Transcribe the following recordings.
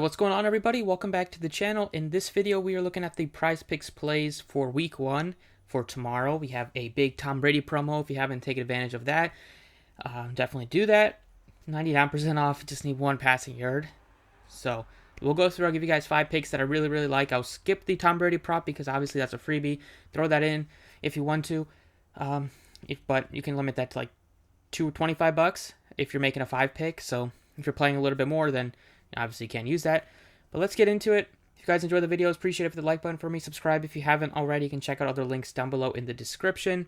What's going on, everybody? Welcome back to the channel. In this video, we are looking at the Prizepicks plays for week 1 for tomorrow. We have a big Tom Brady promo. If you haven't taken advantage of that, definitely do that. 99% off, just need one passing yard. So we'll go through. I'll give you guys 5 picks that I really like. I'll skip the Tom Brady prop because obviously that's a freebie. Throw that in if you want to. But you can limit that to like $25 if you're making a 5 pick. So if you're playing a little bit more, then obviously you can't use that. But let's get into it. If you guys enjoy the videos, appreciate it. Hit the like button for me. Subscribe if you haven't already. You can check out other links down below in the description.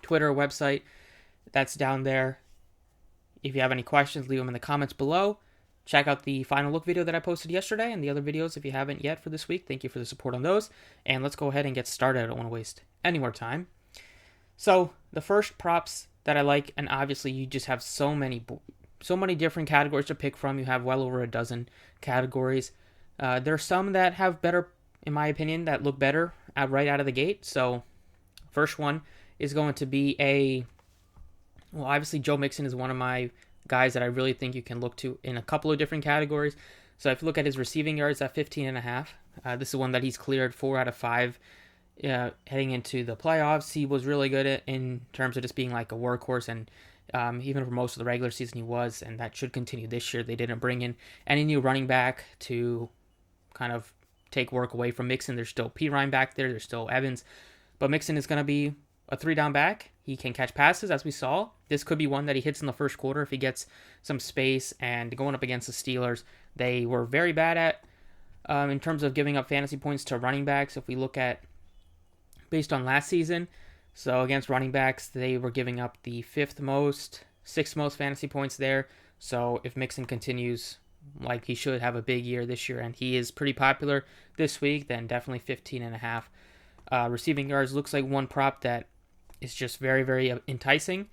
Twitter, website, that's down there. If you have any questions, leave them in the comments below. Check out the final look video that I posted yesterday and the other videos if you haven't yet for this week. Thank you for the support on those. And let's go ahead and get started. I don't want to waste any more time. So the first props that I like, and obviously you just have so many different categories to pick from. You have well over a dozen categories. There are some that have better, in my opinion, that look better right out of the gate. So first one is going to be obviously Joe Mixon is one of my guys that I really think you can look to in a couple of different categories. So if you look at his receiving yards at 15.5, this is one that he's cleared 4 out of 5 heading into the playoffs. He was really good at in terms of just being like a workhorse, and even for most of the regular season he was, and that should continue this year. They didn't bring in any new running back to kind of take work away from Mixon. There's still Pirine back there. There's still Evans. But Mixon is going to be a 3-down back. He can catch passes, as we saw. This could be one that he hits in the first quarter if he gets some space. And going up against the Steelers, they were very bad at in terms of giving up fantasy points to running backs. If we look at based on last season, so against running backs, they were giving up the 6th most fantasy points there. So if Mixon continues like he should have a big year this year, and he is pretty popular this week, then definitely 15.5. Receiving yards looks like one prop that is just very enticing.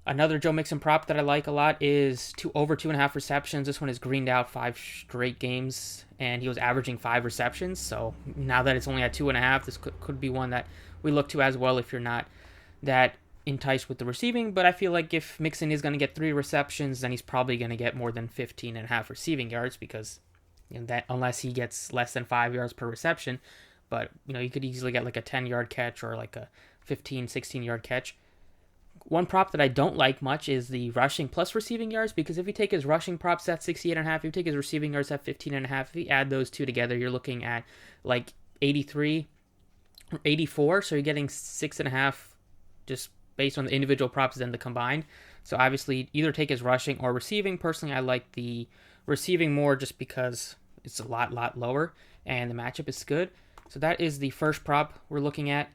Another Joe Mixon prop that I like a lot is over 2.5 receptions. This one is greened out 5 straight games, and he was averaging 5 receptions. So now that it's only at 2.5, this could be one that we look to as well if you're not that enticed with the receiving. But I feel like if Mixon is going to get 3 receptions, then he's probably going to get more than 15.5 receiving yards, because that unless he gets less than 5 yards per reception. But you could easily get like a 10-yard catch or like a 15, 16-yard catch. One prop that I don't like much is the rushing plus receiving yards, because if you take his rushing props at 68.5, if you take his receiving yards at 15.5, if you add those two together, you're looking at like 83 or 84. So you're getting 6.5 just based on the individual props than the combined. So obviously either take his rushing or receiving. Personally, I like the receiving more just because it's a lot lower and the matchup is good. So that is the first prop we're looking at.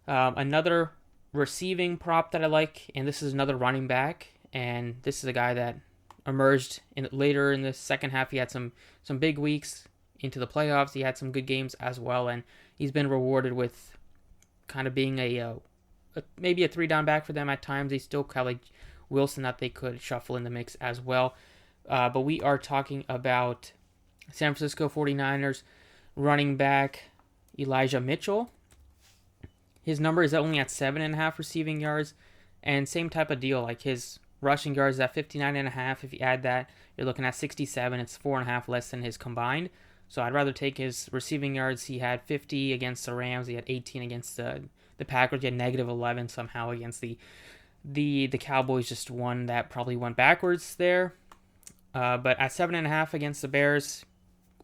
Another receiving prop that I like, and this is another running back, and this is a guy that emerged later in the second half. He had some big weeks into the playoffs. He had some good games as well, and he's been rewarded with kind of being maybe a 3-down back for them at times. He's still kind of like Wilson that they could shuffle in the mix as well. But we are talking about San Francisco 49ers running back Elijah Mitchell. His number is only at 7.5 receiving yards, and same type of deal. Like his rushing yards at 59.5. If you add that, you're looking at 67. It's 4.5 less than his combined. So I'd rather take his receiving yards. He had 50 against the Rams. He had 18 against the Packers. He had negative 11 somehow against the Cowboys. Just one that probably went backwards there. But at 7.5 against the Bears,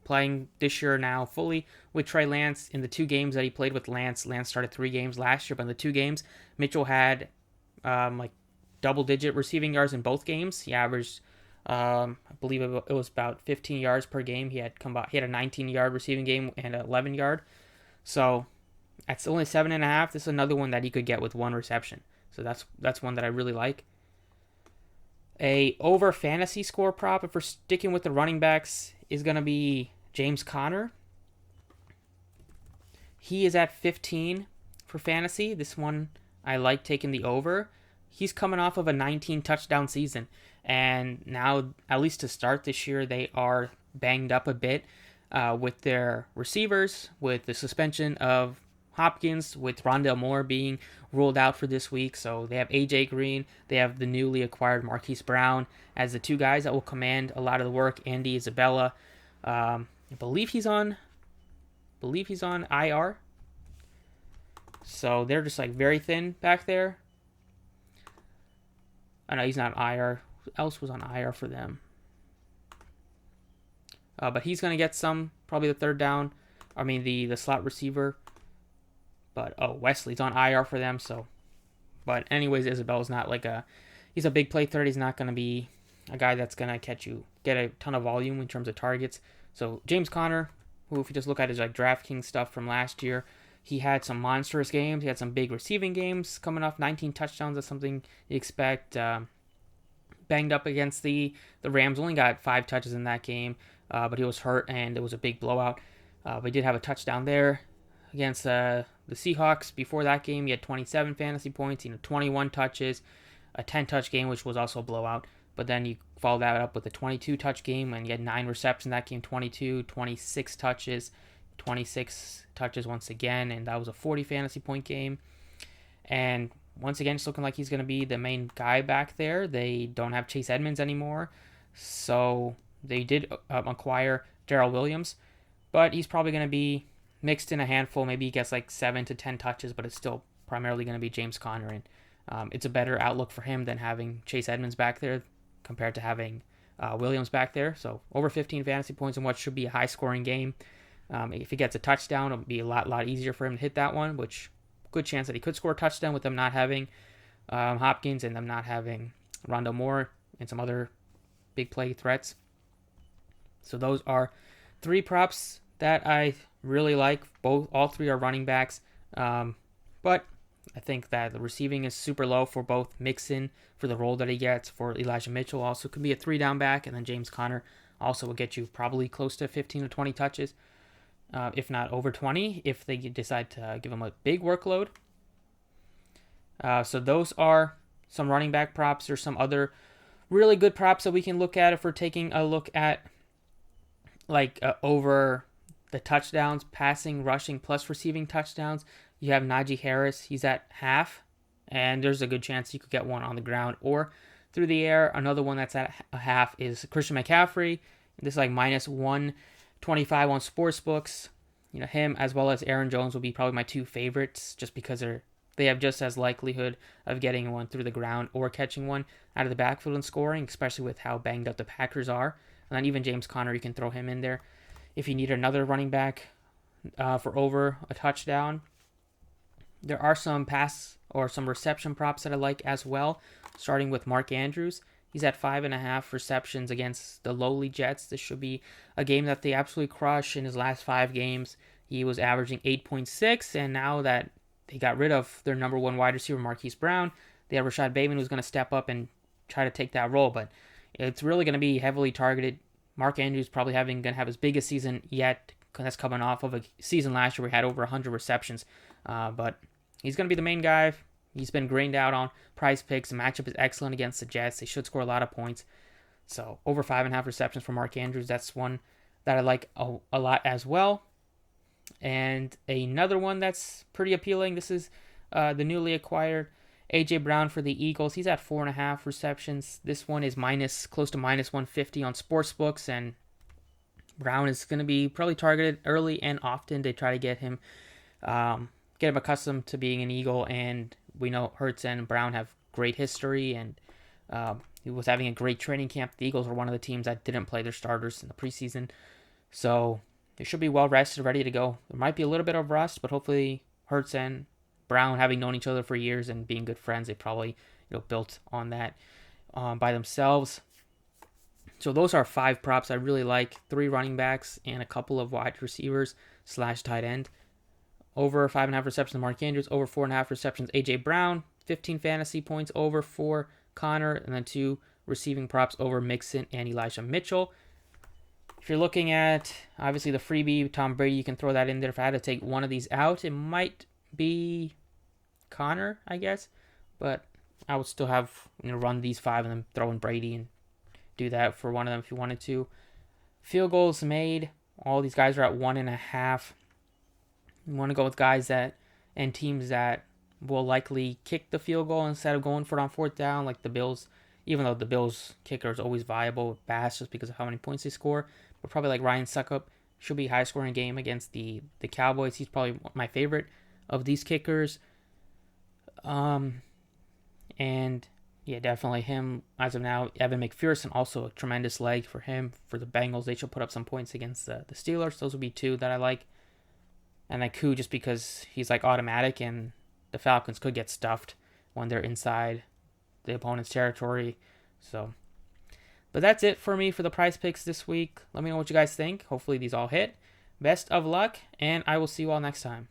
playing this year now fully with Trey Lance. In the 2 games that he played with Lance started 3 games last year, but in the 2 games, Mitchell had like double-digit receiving yards in both games. He averaged, I believe it was about 15 yards per game. He had a 19-yard receiving game and an 11-yard. So that's only 7.5. This is another one that he could get with 1 reception. So that's one that I really like. A over fantasy score prop, if we're sticking with the running backs, is going to be James Conner. He is at 15 for fantasy. This one I like taking the over. He's coming off of a 19 touchdown season, and now, at least to start this year, they are banged up a bit with their receivers, with the suspension of Hopkins, with Rondale Moore being ruled out for this week. So they have AJ Green, they have the newly acquired Marquise Brown as the two guys that will command a lot of the work. Andy Isabella, I believe he's on IR. So they're just like very thin back there. I know he's not IR. Who else was on IR for them? But he's going to get some, probably the third down. I mean, the slot receiver. But, Wesley's on IR for them, so. But, anyways, Isabella's not like he's a big play threat. He's not going to be a guy that's going to get a ton of volume in terms of targets. So, James Conner, who, if you just look at his like DraftKings stuff from last year, he had some monstrous games. He had some big receiving games coming off 19 touchdowns. That's something you expect. Banged up against the Rams. Only got 5 touches in that game, but he was hurt, and it was a big blowout. But he did have a touchdown there against the Seahawks. Before that game, he had 27 fantasy points, 21 touches, a 10-touch game, which was also a blowout. But then you follow that up with a 22-touch game, and he had 9 receptions in that game, 26 touches, 26 touches once again, and that was a 40 fantasy point game. And once again, it's looking like he's going to be the main guy back there. They don't have Chase Edmonds anymore, so they did acquire Darrell Williams, but he's probably going to be mixed in a handful. Maybe he gets like 7 to 10 touches, but it's still primarily going to be James Conner. And it's a better outlook for him than having Chase Edmonds back there compared to having Williams back there. So over 15 fantasy points in what should be a high-scoring game. If he gets a touchdown, it'll be a lot easier for him to hit that one, which good chance that he could score a touchdown with them not having Hopkins and them not having Rondale Moore and some other big play threats. So those are 3 props that I really like. All 3 are running backs, but I think that the receiving is super low for both Mixon for the role that he gets. For Elijah Mitchell also could be a 3-down back, and then James Conner also will get you probably close to 15 to 20 touches. If not over 20, if they decide to give him a big workload. So those are some running back props. There's some other really good props that we can look at if we're taking a look at over the touchdowns, passing, rushing, plus receiving touchdowns. You have Najee Harris. He's at half, and there's a good chance you could get one on the ground or through the air. Another one that's at a half is Christian McCaffrey. This is like minus 125 on sportsbooks. Him as well as Aaron Jones will be probably my 2 favorites, just because they have just as likelihood of getting one through the ground or catching one out of the backfield and scoring, especially with how banged up the Packers are. And then even James Conner, you can throw him in there if you need another running back for over a touchdown. There are some pass or some reception props that I like as well, starting with Mark Andrews. He's at 5.5 receptions against the lowly Jets. This should be a game that they absolutely crush. In his last 5 games, he was averaging 8.6, and now that they got rid of their number 1 wide receiver, Marquise Brown, they have Rashad Bateman, who's going to step up and try to take that role, but it's really going to be heavily targeted. Mark Andrews probably going to have his biggest season yet, because that's coming off of a season last year where he had over 100 receptions, but he's going to be the main guy. He's been grained out on Prizepicks. The matchup is excellent against the Jets. They should score a lot of points. So over 5.5 receptions for Mark Andrews. That's one that I like a lot as well. And another one that's pretty appealing. This is the newly acquired AJ Brown for the Eagles. He's at 4.5 receptions. This one is close to minus 150 on sportsbooks. And Brown is going to be probably targeted early and often. They try to get him accustomed to being an Eagle, and we know Hurts and Brown have great history, and he was having a great training camp. The Eagles were one of the teams that didn't play their starters in the preseason, so they should be well rested, ready to go. There might be a little bit of rust, but hopefully Hurts and Brown, having known each other for years and being good friends, they probably built on that by themselves. So those are 5 props I really like. 3 running backs and a couple of wide receivers / tight end. Over 5.5 receptions, Mark Andrews. Over 4.5 receptions, AJ Brown. 15 fantasy points over for Connor. And then 2 receiving props over Mixon and Elijah Mitchell. If you're looking at, obviously, the freebie, Tom Brady, you can throw that in there. If I had to take one of these out, it might be Connor, I guess. But I would still have run these 5 and then throw in Brady and do that for one of them if you wanted to. Field goals made. All these guys are at 1.5. You want to go with guys that and teams that will likely kick the field goal instead of going for it on fourth down, like the Bills. Even though the Bills kicker is always viable with Bass just because of how many points they score, but probably like Ryan Suckup should be a high scoring game against the Cowboys. He's probably my favorite of these kickers. And yeah, definitely him as of now. Evan McPherson, also a tremendous leg for him. For the Bengals, they should put up some points against the Steelers. Those would be two that I like. And then Koo, just because he's like automatic, and the Falcons could get stuffed when they're inside the opponent's territory. So, but that's it for me for the prize picks this week. Let me know what you guys think. Hopefully these all hit. Best of luck, and I will see you all next time.